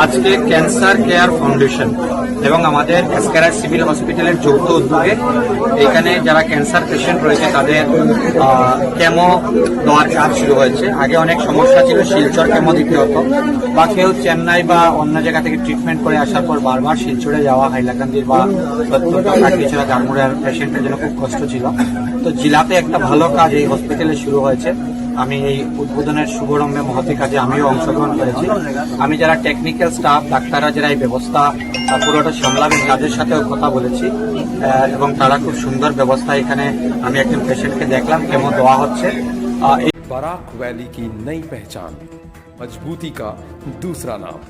আজকে cancer care foundation এবং আমাদের এসকেআরআই সিভিল হসপিটালের যৌথ উদ্যোগে এখানে যারা ক্যান্সার পেশেন্ট রয়েছে তাদের কেমো দেওয়ার কাজ শুরু হয়েছে। আগে অনেক সমস্যা ছিল, শিলচর কেমো দিতে হতো বা কেউ চেন্নাই বা অন্য জায়গা থেকে ট্রিটমেন্ট করে আসার পর বারবার শিলচরে যাওয়া, হাইলাকান্দির বা কাটিছড়া জারমুড়ার পেশেন্টের জন্য খুব কষ্ট ছিল। তো জেলাতে একটা ভালো কাজ এই হসপিটালে শুরু হয়েছে। আমি এই উদ্বোধনের শুভারম্ভে মহতি কাজে আমিও অংশগ্রহণ করেছি। আমি যারা টেকনিক্যাল স্টাফ, ডাক্তাররা যারা এই ব্যবস্থা পুরোটা সামলাবেন তাদের সাথেও কথা বলেছি এবং তারা খুব সুন্দর ব্যবস্থা। এখানে আমি একজন পেশেন্টকে দেখলাম, কেমো দেওয়া হচ্ছে। बराक वैली की नई पहचान, मजबूती का दूसरा नाम,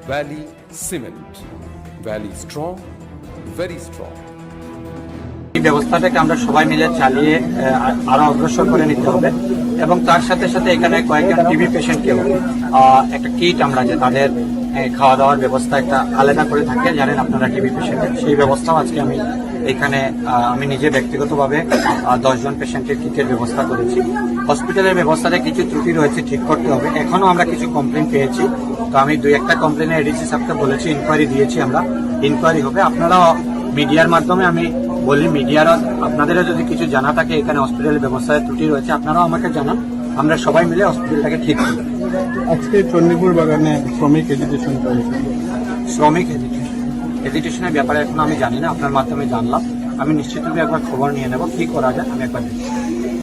valley cement. Valley strong, very strong. এই ব্যবস্থাটাকে আমরা সবাই মিলে চালিয়ে আরো অগ্রসর করে নিতে হবে এবং তার সাথে সাথে এখানে কয়েকজন টিবি পেশেন্টকেও একটা কিট আমরা যে তাদের খাওয়া দাওয়ার ব্যবস্থা একটা আলাদা করে থাকে, জানেন আপনারা টিবি পেশেন্টের, সেই ব্যবস্থাও আজকে আমি এখানে আমি নিজে ব্যক্তিগতভাবে 10 জন পেশেন্টের কিটের ব্যবস্থা করেছি। হসপিটালের ব্যবস্থাতে কিছু ত্রুটি রয়েছে, ঠিক করতে হবে। এখনো আমরা কিছু কমপ্লেন পেয়েছি, তো আমি 2-1টা কমপ্লেনে এডিসি সাহেবকে বলেছি, ইনকোয়ারি দিয়েছি আমরা, ইনকোয়ারি হবে। আপনারা মিডিয়ার মাধ্যমে আমি বলি, মিডিয়ার আপনাদেরও যদি কিছু জানা থাকে এখানে হসপিটালের ব্যবস্থায় ত্রুটি রয়েছে, আপনারাও আমাকে জানান, আমরা সবাই মিলে হসপিটালটাকে ঠিক করি। আজকে চণ্ডীপুর বাগানে শ্রমিক এডুকেশন করেছে। শ্রমিক এডুকেশনের ব্যাপারে এখন আমি জানি না, আপনার মাধ্যমে জানলাম। আমি নিশ্চিতভাবে একবার খবর নিয়ে নেব, কি করা যায় আমি একবার দেখি।